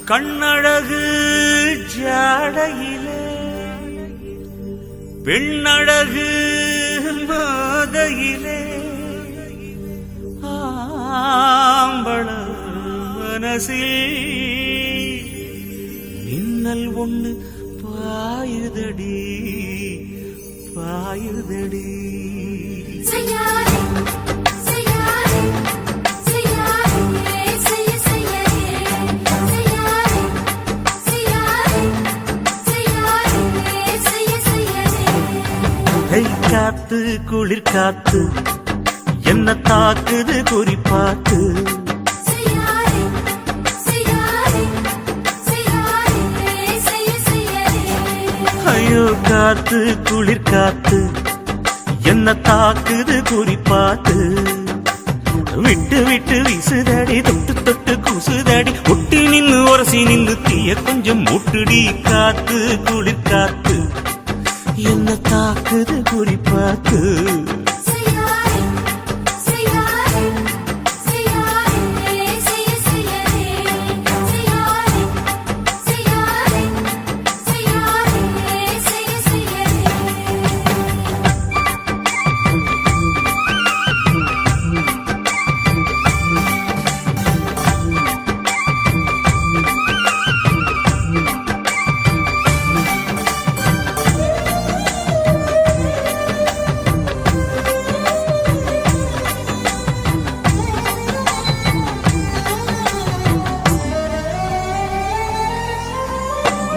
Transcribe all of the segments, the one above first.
கண்ணழகு ஜாடையிலே பெண்ணழகு மாதையிலே ஆம்பள மனசில் மின்னல் ஒண்ணு பாயுதடி பாயுதடி. காத்து குளிர் காத்து என்ன தாக்குது குறிப்பாத்து. ஐயோ காத்து குளிர் காத்து என்ன தாக்குது குறிப்பாத்து. விட்டு விட்டு வீசுதடி தொட்டு தொட்டு கூசுதடி ஒட்டி நின்னு உரசி நின்னு தீய கொஞ்சம் மூட்டுடி. காத்து குளிர் காத்து என்ன தாக்குது குறிப்பாத்து.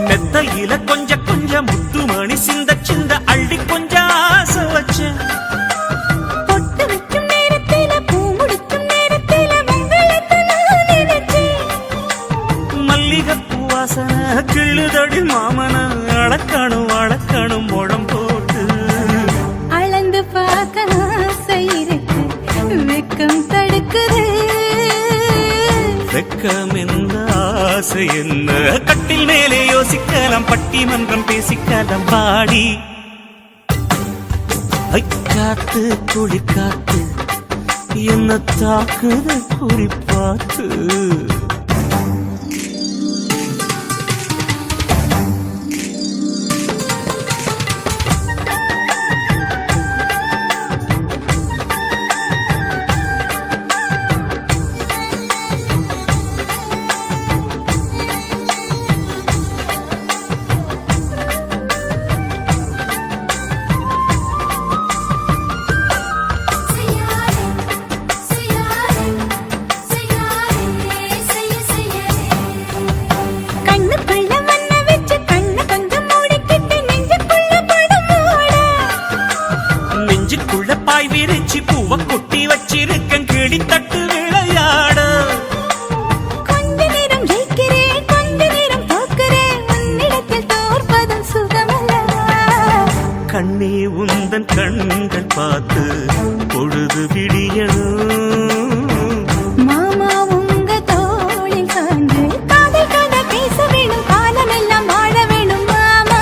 மெத்தையில கொஞ்ச கொஞ்ச முத்துமணி சிந்த சிந்த அள்ளி கொஞ்ச ஆசை வச்ச. பொட்டு வைக்கும் நேரத்தில பூ முடிக்கும் நேரத்தில மங்களத்தை நான் நினைச்சேன். மல்லிகைப்பூ வாசனை கிள்ளுதடி மாமன அளக்கணும் அளக்கணும் முழம் போட்டு. அளந்து பார்க்க ஆசை இருக்கு வெக்கம் தடுக்குது. வெக்கம் என்ன ஆசை என்ன கட்டில் மேலே யோசிக்கலாம் பட்டிமன்றம் பேசிக்கலாம் பாடி. காத்து குளிர் காத்து என்ன தாக்குது குறிப்பாத்து. விரிச்சி பூவ கொட்டி வச்சிருக்கேன் கிளி தட்டு விளையாட. கொஞ்ச நேரம் ஜெயிக்கிறேன் கொஞ்ச நேரம் தோக்கிறேன் உன்னிடத்தில் தோற்பதும் சுகமல்லவா. கண்ணே உந்தன் கண்கள் பார்த்து பொழுது விடியணும். மாமா உங்க தோளில் சாய்ந்து காதல் கதை பேச வேணும் காலம் எல்லாம் வாழ வேணும் மாமா.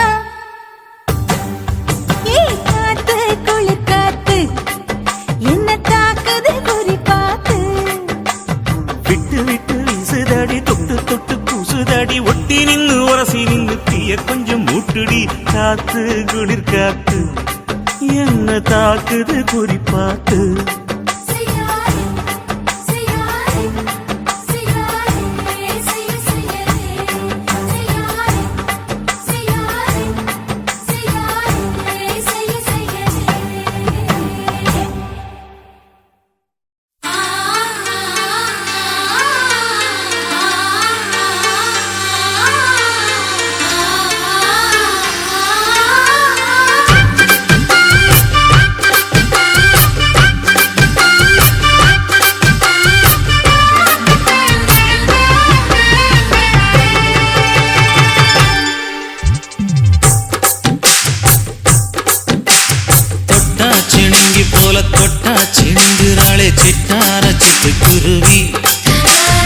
ஏ காத்து குளிர் காத்து என்ன தாக்குது குறிப்பாத்து. விட்டு விட்டு வீசுதடி தொட்டு தொட்டு கூசுதடி ஒட்டி நின்னு உரசி நின்னு தீய கொஞ்சம் மூட்டுடி. காத்து குளிர் காத்து என்ன தாக்குது குறிப்பாத்து. போல தொட்டா சிந்துறாளே சிட்டார சிட்டுக்குருவி.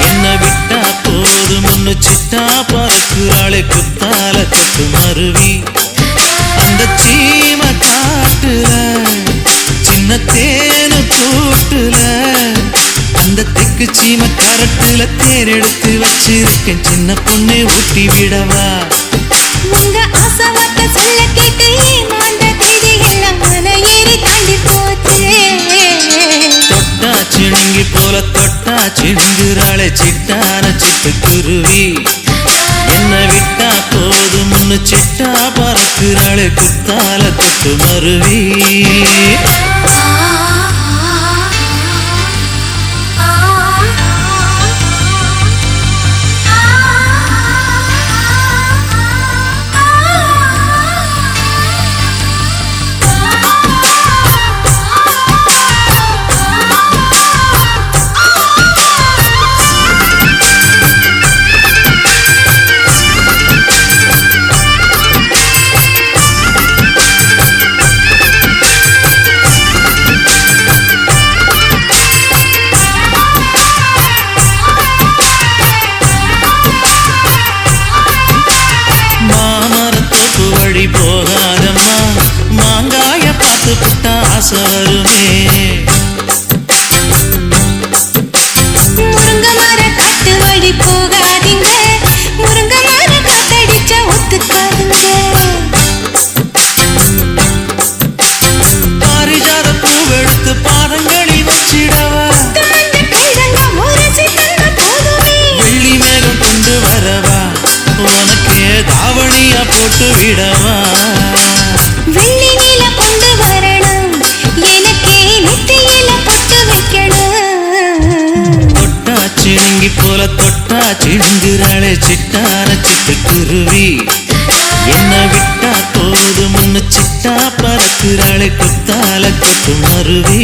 என்ன விட்டா போதும் ஒன்னு சிட்டா பறக்குறாளே குத்தால சிட்டு மருவி. அந்த சீம காட்டுல சின்ன தேனு கூட்டுல அந்த தெக்கு சீம கரட்டுல தேர் எடுத்து வச்சிருக்கேன் சின்ன பொண்ணு ஊட்டி விடவா உங்க ஆசவாக்க சொல்ல கேட்டு ஏமாந்த கைதி எல்லாம் மலை ஏறி தாண்டி போச்சு தொட்டா சிணுங்கி போல தொட்டா சிணுங்குறாளே சிட்டான சிட்டுக்குருவி என்ன விட்டா போதும்னு சிட்டா பறக்குறாளே குத்தால குத்து மருவி போகாதம்மா மாங்காய பார்த்து புட்டா ஆசை வருமே முருங்க மர காட்டு வழி போகாதீங்க முருங்க மர காத்தடிச்சா ஒத்துக்காதுங்க பாரிஜாத பூவெடுத்து பாதங்களில் வச்சிடவா வெள்ளி மேகம் கொண்டு வரவா உனக்கே தாவணியா போட்டு விடவா வெள்ளி நீல கொண்டு வரணும் எனக்கே நெத்தியில பட்டு வைக்கணும் தொட்டா சிணுங்கி போல தொட்டா சிணுங்குறாளே சிட்டான சிட்டுக்குருவி என்ன விட்டா போதும்னு சிட்டா பறக்குறாளே குத்தால குத்து மருவி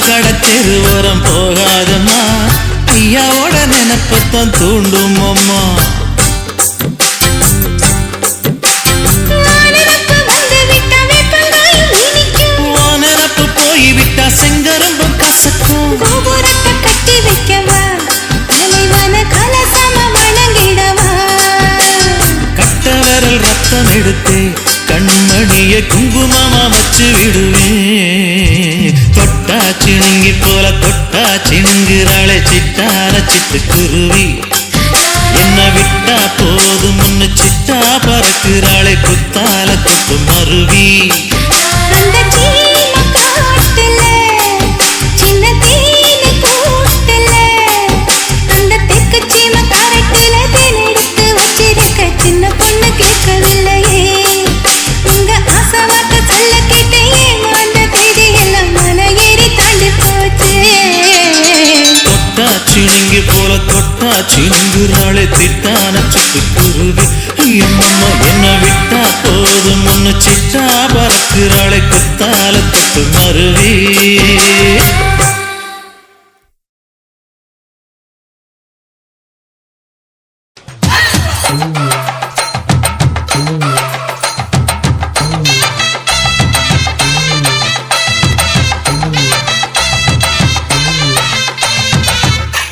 கடத்தெருவரம் போகாதம்மா ஐயாவோட நினைப்பத்தான் தூண்டும் அம்மா நினப்பு போய்விட்டா செங்கரும்பம் கசக்கும் கட்டி வைக்கவா தலைவன கலசம வணங்கிடவா கட்ட விரல் ரத்தம் எடுத்து கண்மணிய குங்குமமா வச்சு விடுவேன் தொட்டா சிணுங்கி போல தொட்டா சிணுங்குறாளே சிட்டான சிட்டுக்குருவி என்ன விட்டா போதும்னு சிட்டா பறக்குறாளே குத்தால குத்து மருவி அந்த சீன காட்டுல சின்ன தேனி கூட்டுல அந்த தெற்கு சீம கரட்டில தேன் எடுத்து வச்சிருக்க சின்ன பொண்ணு கேட்கவில்லையே உங்க ஆசவாக்க சொல்ல கேட்டு ஏமாந்த கைதி எல்லாம் மலை ஏறி தாண்டி போச்சு தொட்டா சிணுங்கி போல தொட்டா சிணுங்குறாளே திட்டான சிட்டுக்குருவி அம்மம்மா என்ன விட்டா போதும்னு சிட்டா பறக்குறாளே குத்தால குத்து மருவி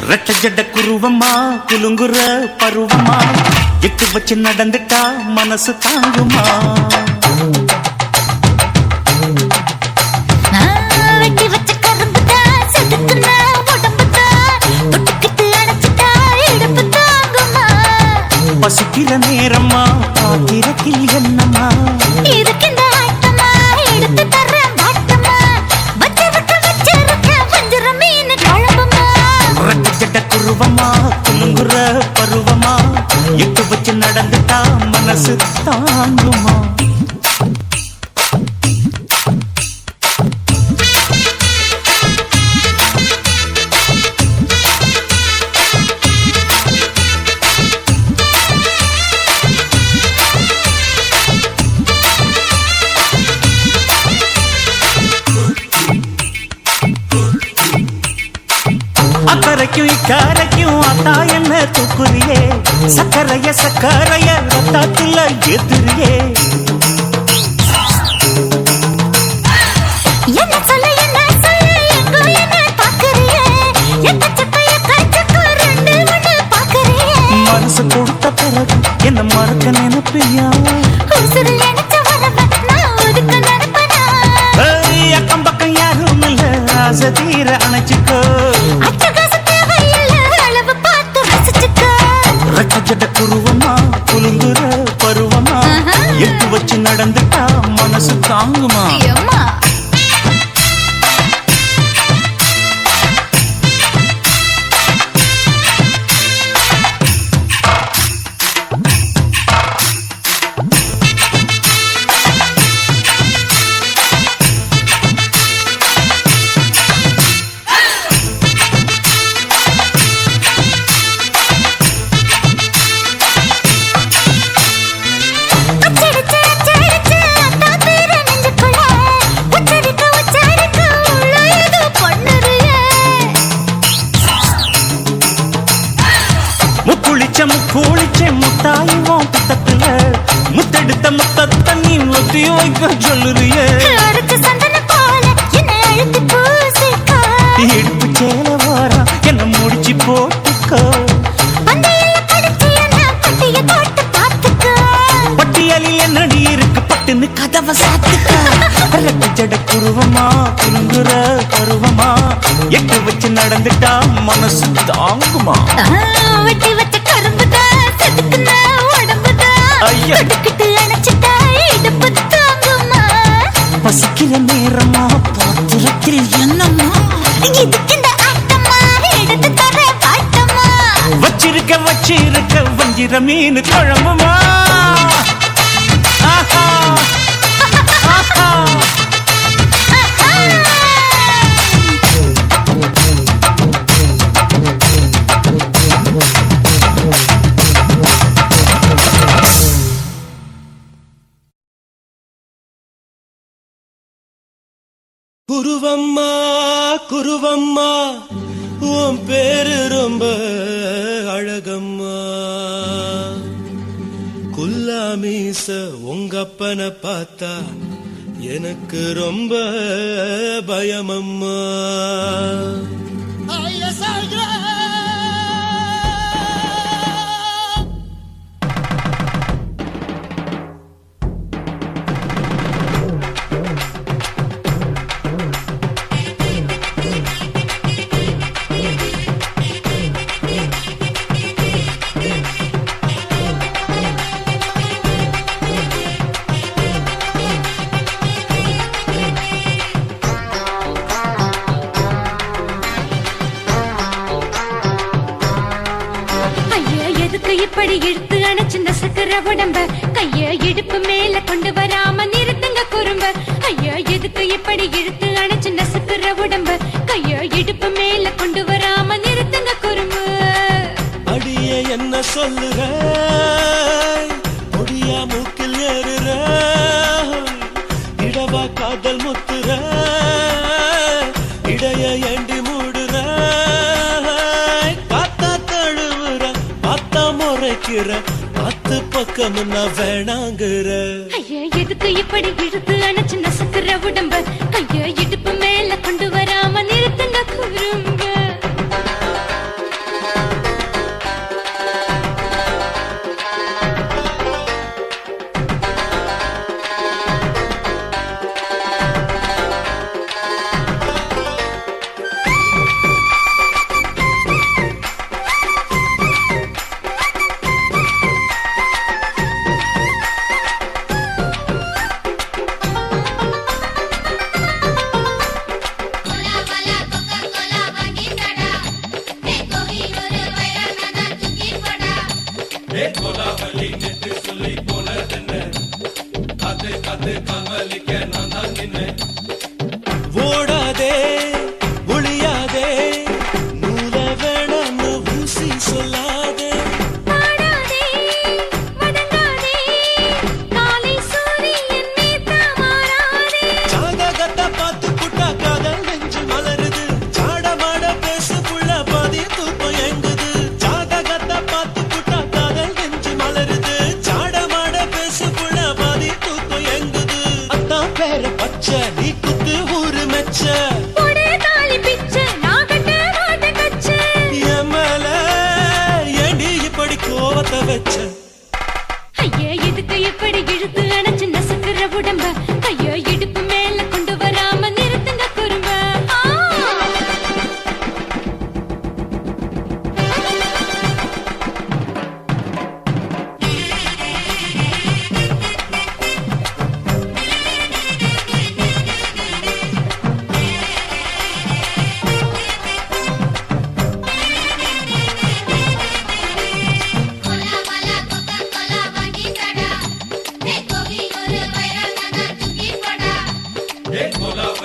ரெட்ட ஜட குருவம்மா குலுங்குற பருவமா எட்டு வச்சு நடந்துட்டா மனசு தாங்குமா வெட்டி வச்ச கரும்புதா செதுக்குனா உடம்புதா தொட்டுக்கிட்டு அணைச்சிட்டா இடுப்பு தாங்குமா பசிக்கிற நேரம்மா பாத்திரத்தில் என்னம்மா இதுக்கு இந்த ஆட்டமா எடுத்து தர்றேன் பாட்டமா வச்சிருக்க வஞ்சிர மீன் குழம்புமா ரெட்ட ஜட குருவம்மா குலுங்குற பருவமா எட்டு வச்சு நடந்துட்டா மனசு தாங்குமா சக்கரைக்கும் அத்தா என்ன தூக்குறியே சக்கரைய ரத்தாத்துல ஏத்துறியே என்ன சொல்ல எங்கோ என்ன பாக்குறியே எக்கச்சக்கைய கச்சக்கு ரெண்டு ஒண்ணு பாக்குறியே மனசு கொடுத்த பிறகு என்ன மறக்க நினைப்பியா உசுறு நினைச்ச வரவ நான் ஒதுக்க நினைப்பனா அக்கம் பக்கம் யாரும் இல்ல ஆசை தீர அணைச்சுக்கோ அச்சகாச தேவையில்ல அளவு பார்த்து ரசிச்சுக்கோ ரெட்ட ஜட குருவமா குலுங்குற பருவமா எட்டு வச்சு நடந்துட்டா மனசு தாங்குமா அம்மா கூளிச்ச முத்தாயுவோம் புத்தத்துல முத்தெடுத்த முத்தத்தை நீ ஒத்தி வைக்க சொல்லுறியே இடுப்பு சேல வாரம் என்ன முடிச்சு போட்டுக்கோ பட்டியலில் என்னடி இருக்கு பட்டுன்னு கதவை சாத்துக்கோ ரெட்ட ஜட குருவமா குலுங்குற பருவமா எட்டு வச்சு நடந்துட்டா மனசு தாங்குமா பசிக்கிற நேரமா பாத்திரத்தில் என்னம்மா வச்சிருக்க வஞ்சிர மீன் குழம்புமா குருவம்மா குருவம்மா உன் பேரு ரொம்ப அழகம்மா குல்லாமீச உங்க அப்பனை பார்த்தா எனக்கு ரொம்ப பயமம்மா இப்படி இழுத்து அணைச்சிருந்த சக்கர உடம்ப கைய இடுப்பு மேல கொண்டு வராம நிறுத்துங்க குறும்ப ஐயா எதுக்கு இப்படி இழுத்து அணைச்சிருந்த சக்கர உடம்ப கைய இடுப்பு மேல கொண்டு வராம நிறுத்துங்க குறும்ப அடியே என்ன சொல்லுற முடியா மூக்கில் ஏறுற இடவா காதல் முத்துற இடைய ஏண்டி மூடுற காத்தா தழுவுற பார்த்தா முறைக்கிற பத்து பக்கம் நான் வேணாங்குற ஐயா எதுக்கு இப்படி இழுத்து அணைச்சு நசுக்குற உடம்ப கைய இடுப்பு மேல கொண்டு வராம நிறுத்துங்க குறும்ப ஓடாதே ஒளியாதே நூல வேணான்னு ஊசி சொல்லாதே ஜாதகத்தை பார்த்து புட்டா காதல் நெஞ்சு மலருது சாட மாட பேசு புள்ள பாதி தூக்கம்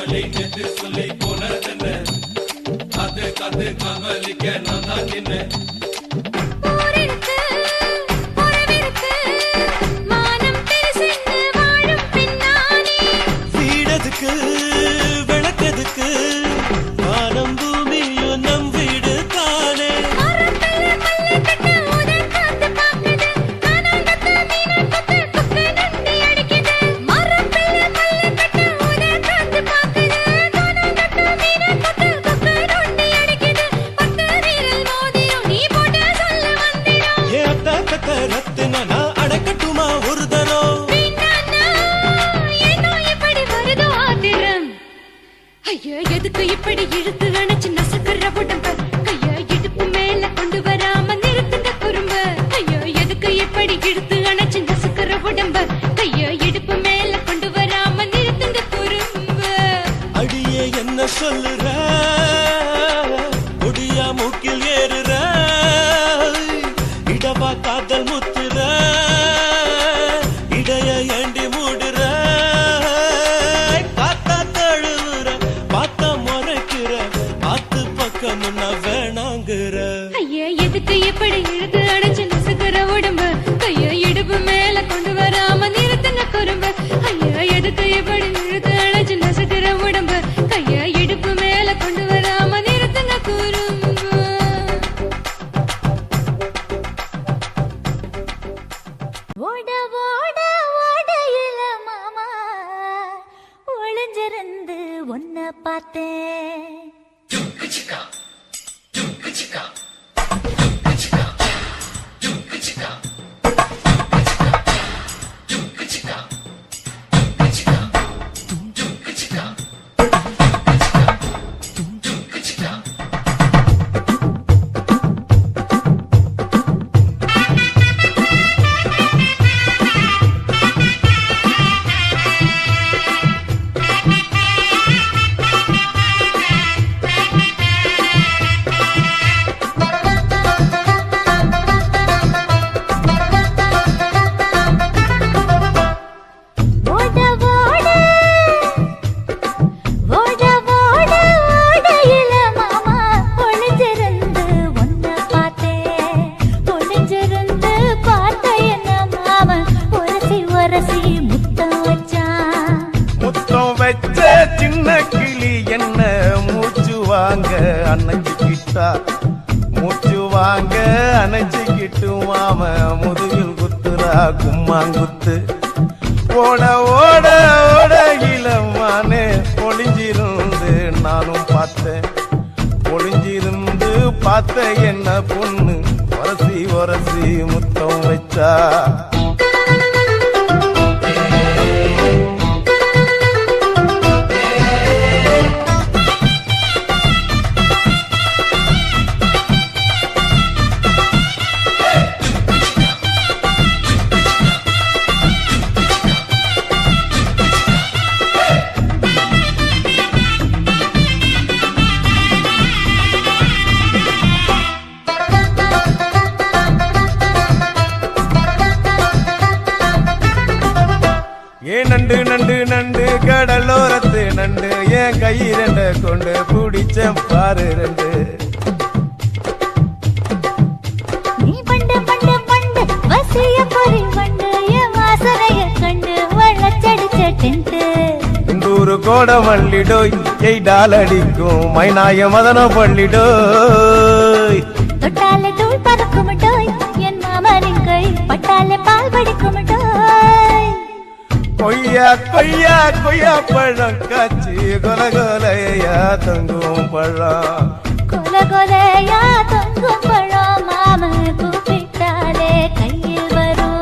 கமலி நெத்து சொல்லி போனதென்ன அது கது கமலிக்க நான் தான் நின்ன போரிருக்கு, உறவிருக்கு, மானம் பெருசென்று வாழும் பெண்ணானே. வீடதுக்கு விளக்கதுக்கு வானம் பூமியும் நம் வீடு தானே மரத்துல மல்லி கட்டு உதன் காத்து பாக்குது, கானாங்கத்து மீனாங்கத்து குக்கு நண்டி அடிக்குது. மரத்துல மல்லி கட்டு உதன் காத்து பாக்குது, கானாங்கத்து மீனாங்கத்து குக்கு நண்டி அடிக்குது. பட்டு வீரல் மோதிரம் நீ போட்ட சொல்ல வந்திடும். ஏ அத்த ரத்தின நான் அடக்கட்டுமா ஒரு தரம் வீணானா, ஏனோ இப்படி வருதோ ஆத்திரம். ஐயோ, எதுக்கு இப்படி இழுத்து அணைச்சு நசுக்குற உடம்ப? கைய இடுப்பு மேல கொண்டு வராம நிறுத்துங்க குறும்ப. ஐயோ, எதுக்கு இப்படி இழுத்து அணைச்சு நசுக்குற உடம்ப? கைய இடுப்பு மேல கொண்டு வராம நிறுத்துங்க குறும்ப. அடியே என்ன சொல்லுற ஒடியா மூக்கில் ஏறுற இடவா காதல் முத்துற இடைய ஏண்டி மூடுற காத்தா தழுவுற பாத்தா முறைக்கிற ஆத்து பக்கம் நான் வேணாங்குற ஐயா, எதுக்கு இப்படி இழுத்து அணைச்சு நசுக்குற உடம்ப? கைய இடுப்பு மேல கொண்டு வராம நிறுத்துங்க குறும்ப. ஐயா, எதுக்கு இப்படி இழுத்து அணைச்சு நசுக்குற உடம்ப? கைய இடுப்பு மேல கொண்டு வராம நிறுத்துங்க குறும்ப. ஓட ஓட ஓடையில மாமா ஒளிஞ்சிருந்து ஒன்ன பார்த்தேன் ஓட ஓட ஓட ஓட ஓடையில மாமா ஒளிஞ்சிருந்து ஒன்ன பார்த்தேன் ஒளிஞ்சிருந்து பார்த்த என்ன மாமா உரசி உரசி முத்தம் வச்சான் முத்தம் வச்ச சின்ன கிளி என்ன மூச்சு வாங்க அணைச்சிக்கிட்டா மூச்சு வாங்க அணைச்சிக்கிட்டு மாம முதுகில் குத்துறா கும்மாங்குத்து ஓட ஓட ஓட இளமானே ஒளிஞ்சிருந்து நானும் பார்த்தேன் ஒளிஞ்சிருந்து பார்த்த என்ன பொண்ணு உரசி உரசி முத்தம் வச்சா ஏன் நண்டு நண்டு நண்டு கடலோரத்து நண்டு என் கை ரெண்ட கொண்டு பிடிச்ச பாரு ரெண்டு நீ பண்டு பண்டு பண்டு வசிய பொறி பண்டு என் வாசனைய கண்டு வள்ளச்சடிச்ச டென்ட்டு இந்தூரு கோட மல்லிடோய் எய்டால் அடிக்கும் மைனாய மதன பள்ளிடோய் தொட்டாலே தூள் பறக்குமட்டோய் என் மாமனின் கை பட்டாலே பால் படிக்குமட்டோய் கொய்யா கொய்யா கொய்யா பழம் காய்ச்சி கொல கொலையா தங்கும் பழம் கொல கொலையா தொங்கும் பழம் மாம கூப்பிட்டாலே கையில் வரும்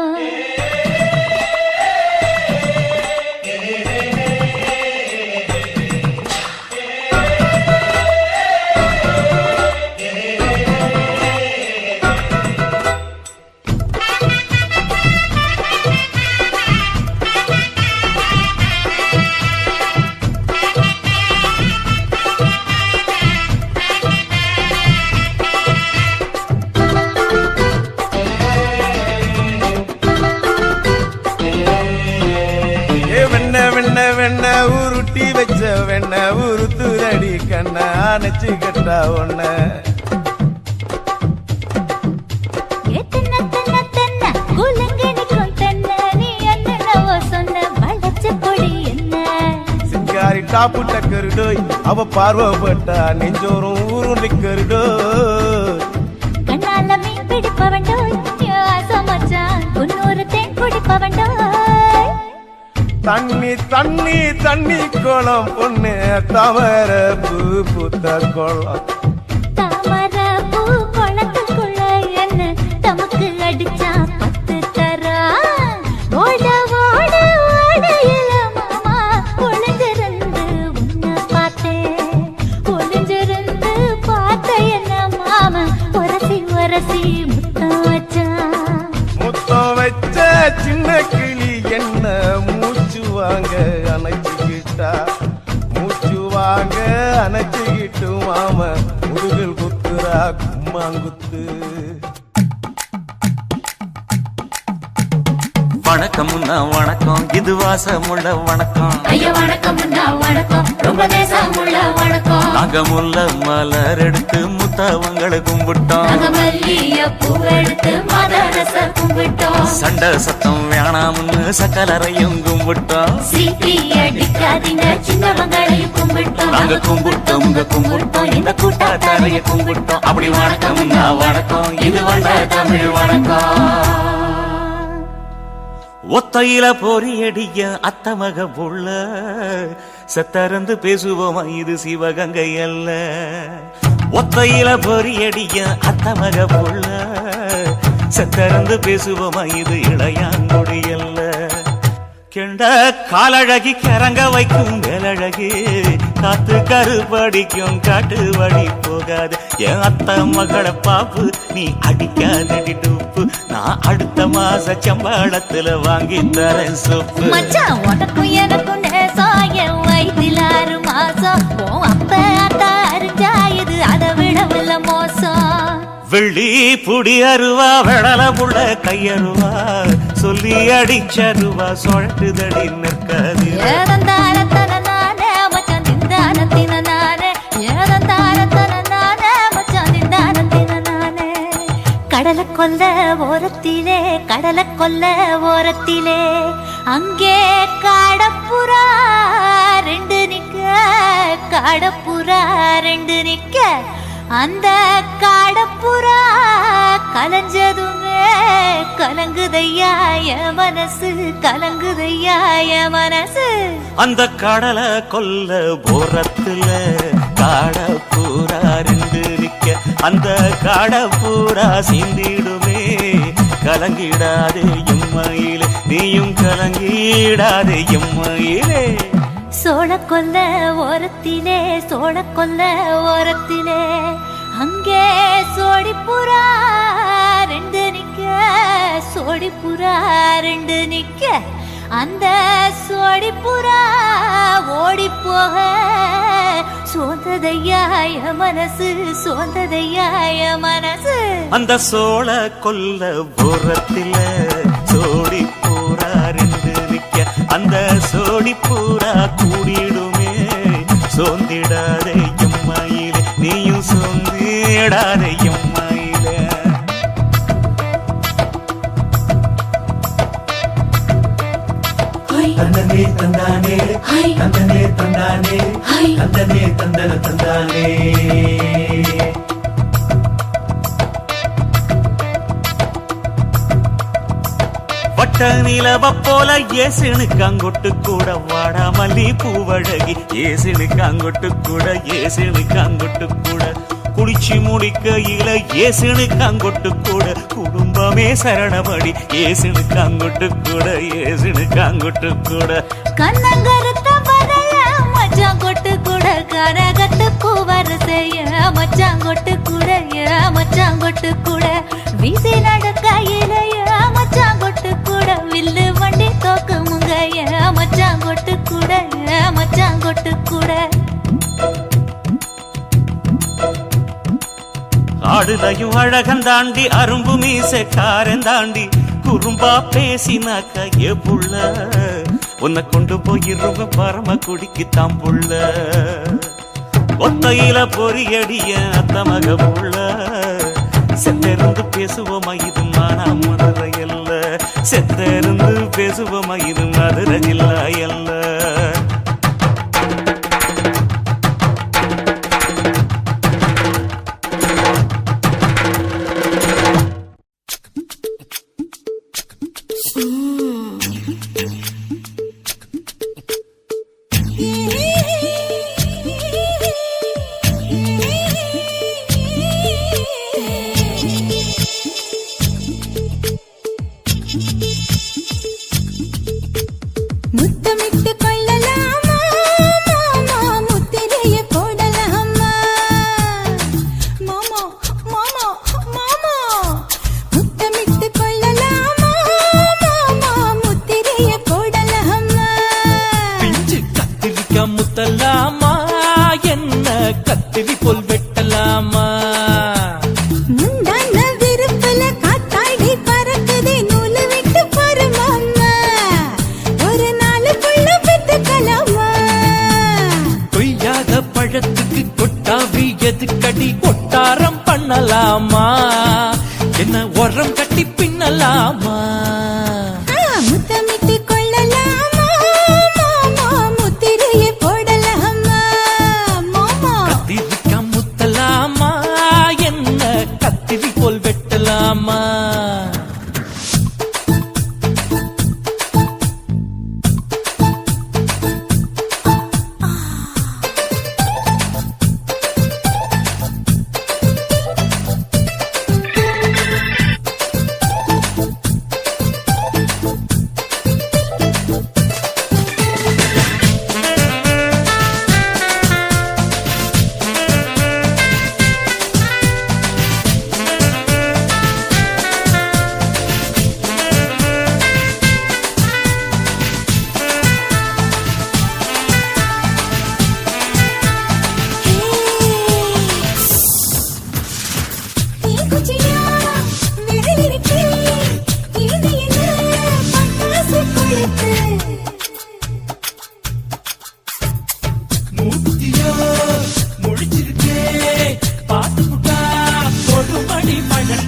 வெண்ண வெண்ண உருட்டி வச்ச வெண்ண உருத்துதடி கண்ண அணைச்சு கட்டா ஒன்ன சிங்காரி டாப்பு டக்கருடோய் அவ பார்வப்பட்டா நெஞ்சோறும் ஊருண்டி கருடோய் கண்ணால மீன் பிடிப்பவண்டோய் ஆசமச்சான் உன்னொரு தேன் குடிப்பவண்டோய் தண்ணி தண்ணி தண்ணி கோலம் பொண்ணு தாமர பூ பூத்த கோலம் தாமர பூ குளத்துக்குள்ள என்ன தமக்கு அடிச்சா 10 தரா ஓட ஓட ஓடையில மாமா ஒளிஞ்சிருந்து உன்னை பார்த்தேன் ஒளிஞ்சிருந்து பார்த்த என்ன மாமா உரசி உரசி முத்தம் வச்சான் முத்தம் வச்ச சின்ன கிளி என்ன மூச்சு வாங்க அணைச்சுக்கிட்டா மூச்சு வாங்க அணைச்சுக்கிட்டு மாம முதுகில் குத்துரா கும்மாங்குத்து வணக்கம் முன்னா வணக்கம் இது வாசமுள்ள வணக்கம் ஐயா வணக்கம் வணக்கம் ரொம்ப தேசமுள்ள வணக்கம் நாங்க முல்ல மலர் எடுத்து முத்தவங்களை கும்பிட்டோம் நாங்க மல்லிய பூவெடுத்து மதரச கும்பிட்டோம் சண்டை சத்தம் வேணாம்னு சக்கலரையும் கும்பிட்டோம் சீட்டி அடிக்காதீங்க சின்னவங்களையும் கும்பிட்டோம் நாங்க கும்பிட்டோம் கும்பிட்டோம் இந்த கூட்டாத்தாரைய கும்பிட்டோம் அப்படி வணக்கம் வணக்கம் இது வந்த தமிழ் வணக்கம் ஒத்தையில பொறியடிய அத்தமக புள்ள செத்தறந்து பேசுவோமா இது சிவகங்கை அல்ல ஒத்தையில பொறியடிய அத்தமக புள்ள செத்தறந்து பேசுவோமா இது இளையாங்குடி அல்ல கெண்ட காலழகி கிறங்க வைக்கும் வேலழகி காத்து கருப்படிக்கும் காட்டு வழி போகாது என் அத்த மகளை பாப்பு நீ அடிக்காதடி டூப்பு நான் அடுத்த மாச சம்பளத்துல வாங்கி தரேன் சொப்பு மச்சான் உனக்கும் எனக்கும் நேசம் என் வயிற்றில் 6 மாசம் உன் அப்ப அத்தா அறிஞ்சா இது அதை விடவில்ல மோசம் வெள்ளி புடி அருவா வெடல புள்ள கையருவா சொல்லி அடிச்சருவா சொழட்டுதடி நிற்காது ஏதந்தாரத்தன நானே மச்சான் திந்தானத்தின நானே ஏதந்தாரத்தன நானே மச்சான் திந்தானத்தின நானே கடலை கொல்ல ஓரத்திலே அங்கே காடப்புறா 2 நிக்க அந்த காடப்புறா கலஞ்சதுமே கலங்குதையா என் மனசு அந்த கடலை கொல்ல போரத்துல காடப்பூரா 2 நிக்க அந்த காடப்பூரா சிந்திடுமே கலங்கிடாதே எம்மையிலே நீயும் கலங்கிடாதே எம்மையிலே சோழக்கொல்ல ஓரத்திலே அங்கே சோடிப்புறா 2 நிக்க அந்த சோடிப்புறா ஓடி போக சோந்ததையாய மனசு அந்த சோழ கொல்ல போரத்தில சோடி பூரா 2 நிக்க அந்த சோடி பூரா கூடிடுமே சோந்திடாதே எம்மையிலே நீயும் சோந்திடாதே எம்மையிலே தந்தனே தந்தானே தந்தனே தந்தானே தந்தனே தந்தன தந்தானே வட்ட நிலவ போல ஏசுனுக்கு அங்கொட்டு கூட வாடா மல்லி பூவழகி ஏசுனுக்கு அங்கொட்டு கூட குளிச்சு முடிக்கையில ஏசுனுக்கு அங்கொட்டு கூட குடும்பமே சரணபடி ஏசுனுக்கு அங்கொட்டு கூட கண்ணங்கருத்த வரல மச்சான் கொட்டு கூட கரகத்து பூவரசைய மச்சான் கொட்டு கூட வீசி நடக்கையில மச்சான் கொட்டு கூட வில்லு வண்டி தோக்குமுங்க மச்சான் கொட்டு கூட ஆடுதையும் அழகந்தாண்டி அரும்பு மீசக்காரன் தாண்டி குறும்பா பேசினாக்க ஏ புள்ள உன்னை கொண்டு போயிருவ பரம குடிக்குத்தான் புள்ள ஒத்தையில பொறியடிய அத்த மக புள்ள செத்திருந்து பேசுவோமா இது மானா மதுரை அல்ல செத்திருந்து பேசுவோமா இது மதுரை ஜில்லா அல்ல முத்தமிட்டு கொள்ளலாமா மாமா முத்திரையை போடலாமா மாமா மாமா மாமா முத்தமிட்டு கொள்ளலாமா மாமா முத்திரையை போடலாமா பிஞ்சு கத்திரிக்காய் முத்தலாமா என்ன கத்திரி போல் வெட்டலாமா முந்தான விருப்பல காத்தாடி பறக்குதே நூலு விட்டு பருமாமா ஒரு நாளுக்குள்ள பெத்துக்கலாமா கொய்யாத பழத்துக்கு கொட்டாவி எதுக்கடி கொட்டாரம் பண்ணலாமா என்ன உரம் கட்டி பின்னலாமா முத்தமிட்டு கொள்ளலாமா மாமா முத்திரையை போடலாமா மாமா கத்திரிக்காய் முத்தலாமா என்ன கத்திரி போல் வெட்டலாமா மூத்தியா முடிச்சிருக்கே பாத்து புட்டா கொடுமடி மழை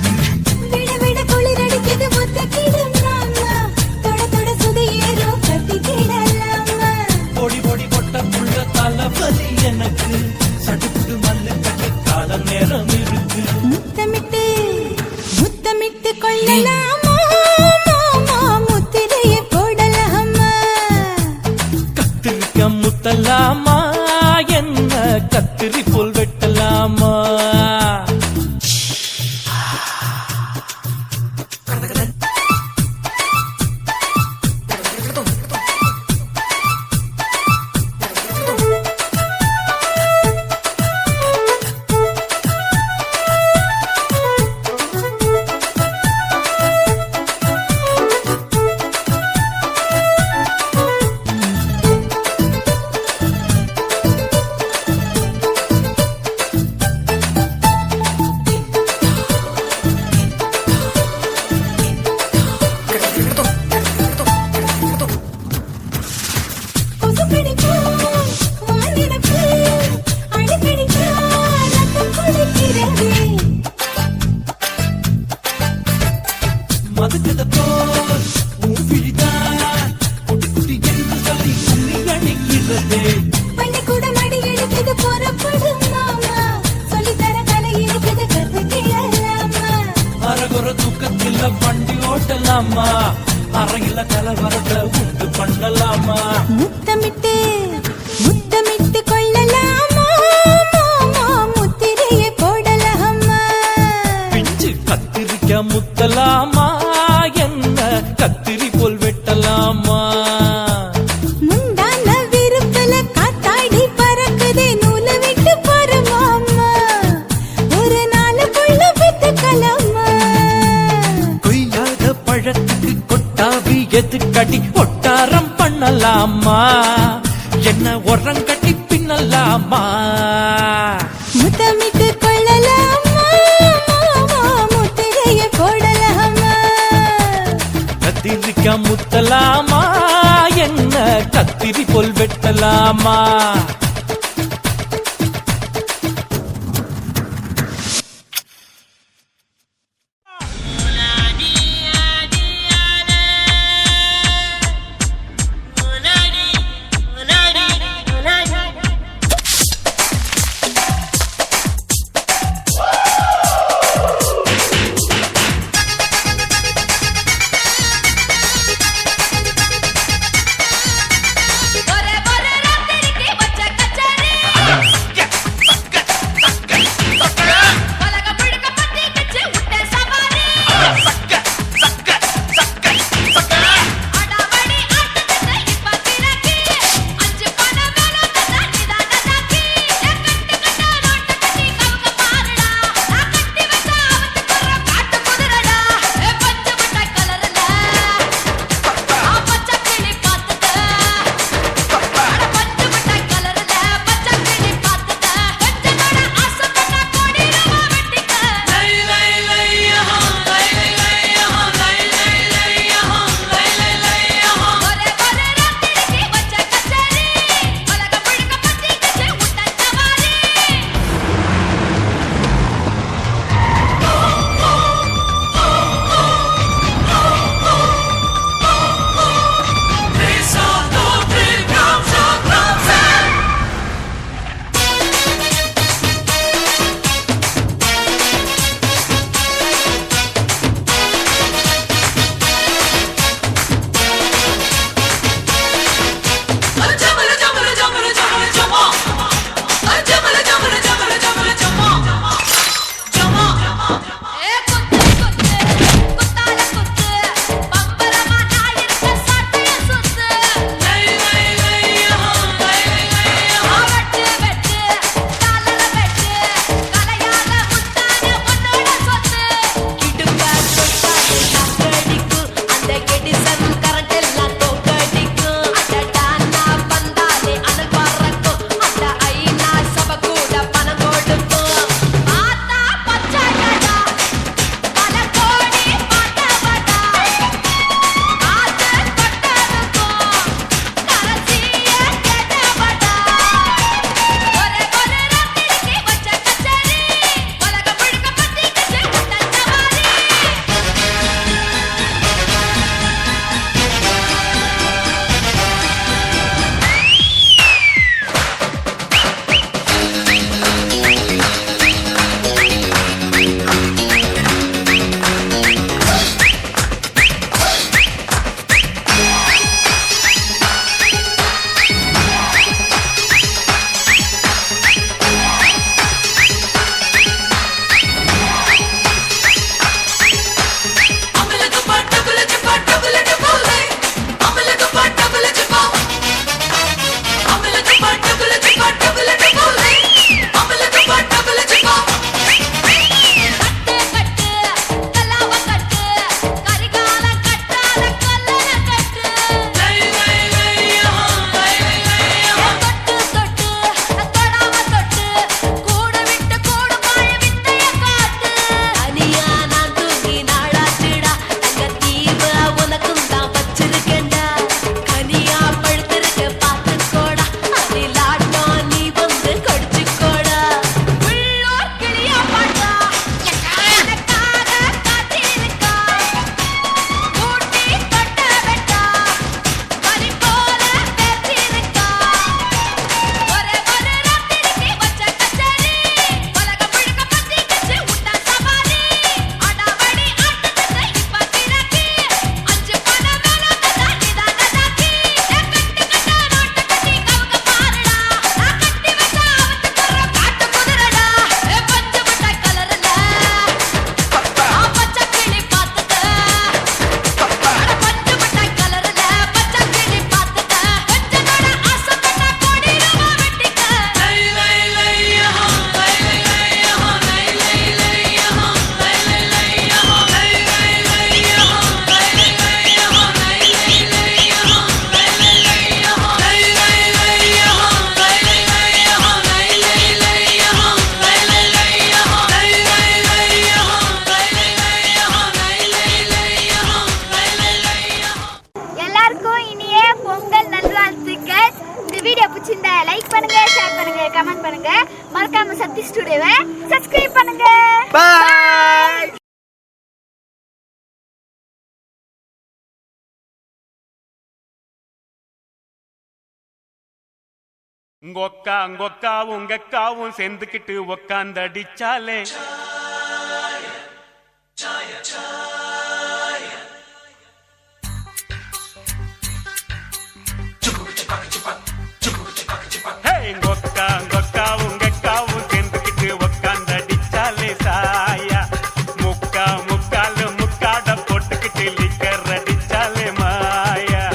பொடி பொடி பொட்ட புள்ள தலபதி எனக்கு சடுக்கு மல்லு கட்டி கால நேரம் இருக்கு முத்தமிட்டு முத்தமிட்டு கொள்ளலாமா மாமா முத்திரையை போடலாமா கத்திரிக்காய் முத்தலாமா என்ன கத்திரி போல் வெட்டலாமா மதுக்கத போல் ஊபிழிதான் குட்டி குட்டி என்று சொல்லி உண்ணி அடிக்கிறதே பள்ளிக்கூடம் அடி எடுக்குது புறப்படும் மாமா சொல்லித்தர கலை இருக்குது கத்துக்கலாமா அரகுற தூக்கத்தில் வண்டி ஓட்டலாமா அறையில கலவரத்தை உண்டு பண்ணலாமா முத்தமிட்டு முத்தமிட்டு கொள்ளலாமா மாமா முத்திரையை போடலாமா பிஞ்சு கத்திரிக்காய் முத்தலாமா என்ன கத்திரி போல் வெட்டலாமா முந்தான விருப்பல காத்தாடி பறக்குதே நூலு விட்டு பருமாமா ஒரு நாளுக்குள்ள பெத்துக்கலாமா கொய்யாத பழத்துக்கு கொட்டாவி எதுக்கடி ஒட்டாரம் பண்ணலாமா என்ன உரம் கட்டி பின்னலாமா முத்தமிட்டு கொள்ளலாமா மாமா முத்திரையை போடலாமா கத்திரிக்காய் முத்தலாமா என்ன கத்திரி போல் வெட்டலாமா ஒரு ராத்திரிக்கு வச்ச வீடியோ பிடிச்சிருந்தா லைக் பண்ணுங்க, ஷேர் பண்ணுங்க, கமெண்ட் பண்ணுங்க. மறக்காம சக்தி ஸ்டுடியோவை சப்ஸ்கிரைப் பண்ணுங்க. பாய். உங்கொக்காவும் உங்கக்காவும் சேர்ந்துக்கிட்டு உக்காந்தடிச்சாலே உங்கொக்காவும் உங்கக்காவும் சேர்ந்துக்கிட்டு உக்காந்தடிச்சாலே சாயா முக்காலு முக்காட போட்டுக்கிட்டு லிக்கர் அடிச்சாலே மாயா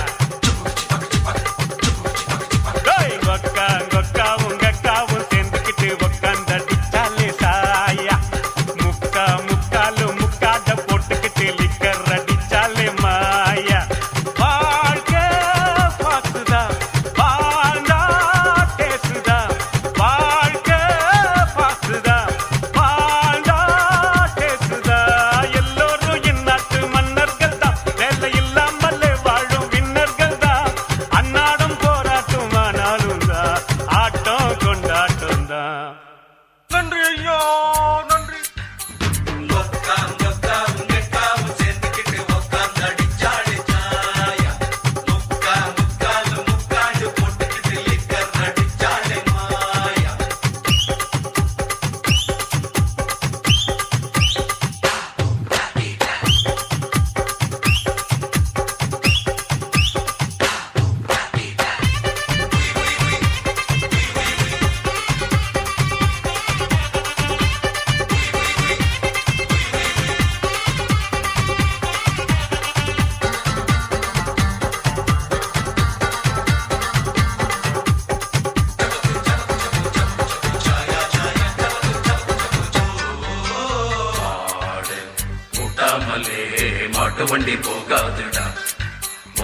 உங்கக்காவும் சேர்ந்துக்கிட்டு உக்காந்தடிச்சாலே சாயா முக்காலு முக்காட போட்டுக்கிட்டு லிக்கர் அடிச்சாலே மாயா வாழ்க்கை பாசுதான் வாழ்ந்தா பேசுதான் வாழ்க்கை பாசுதான் வாழ்ந்தா பேசுதான் எல்லோரும் இந்நாட்டு மன்னர்கள் தான் வேலை இல்லாமல் வாழும் விண்ணர்கள் தான் அன்னாடும் போராட்டும் ஆனாலும் தான் ஆட்டம் கொண்டாட்டம் தான். நன்றி ஐயா, நன்றி. மாட்டு வண்டி போகாதுடா,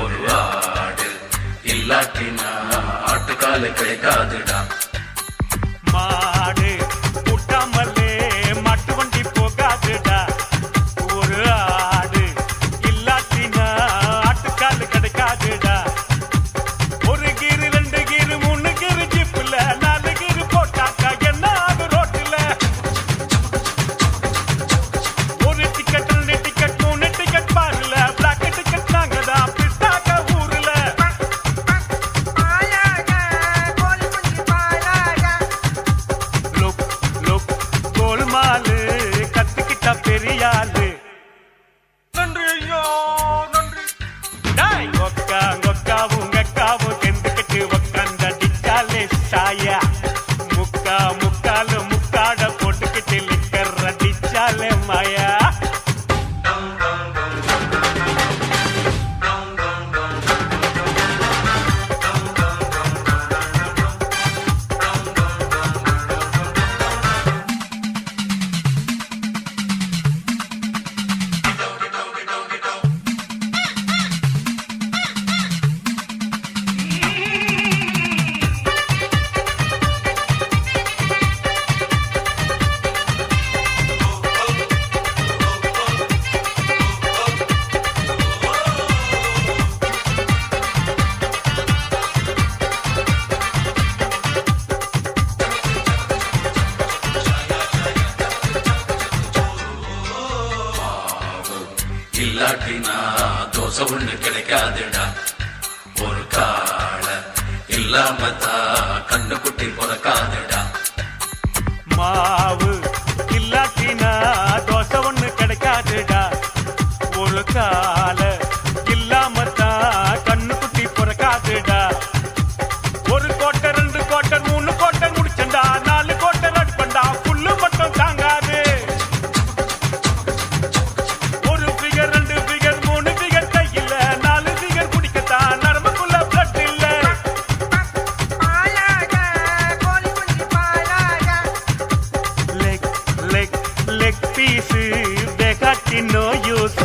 ஒரு ஆடு இல்லாட்டினா ஆட்டுக்காலு கிடைக்காதுடா. மாடு கூட்டாமலே மாட்டு வண்டி போகாதுடா, ஒரு ஆடு இல்லாட்டினா ஆட்டுக்காலு கிடைக்காதுடா. ஒரு கீரு 2 கீரு 3 கீரு ஜிப்புல 4 கீரு போட்டாக்கா என்ன ஆகு ரோட்டுல. ஒரு டிக்கெட் 2 டிக்கெட் 3 டிக்கெட் பாருல, பிளாக் டிக்கெட் நாங்க தான் பிஸ்தாக்க ஊருல. லுக் கோல்மாலு கத்துக்கிட்ட பெரியாளு. நன்றி ஐயா, நன்றி. கொக்காவும் உங்கக்காவும் சேர்ந்துக்கிட்டு உக்காந்தடிச்சாலே சாயா முக்காலு முக்காட போட்டுக்கிட்டு லிக்கர் அடிச்சாலே மாயா. இல்லாட்டினா தோசை ஒண்ணு கிடைக்காதுடா, ஒரு கால இல்லாம தான் கண்ணுக்குட்டி பிறக்காதுடா. மாவு இல்லாட்டினா தோசை ஒண்ணு கிடைக்காதுடா, ஒரு கால இல்லாம தான் கண்ணுக்குட்டி பிறக்காதுடா. ஒரு கோட்டர் 2 கோட்டர் 3 கோட்டர் முடிச்சண்டா, 4 கோட்டர் அடிப்பண்டா, புல்லு மட்டும் தாங்காது. ஒரு ஃபிகர் 2 ஃபிகர் 3 ஃபிகர் கையில 4 ஃபிகர் குடிக்கத்தான் நரம்புக்குள்ள பிளட் இல்ல. லெக் பீஸ் பேகாட்டி நோ யூஸ்.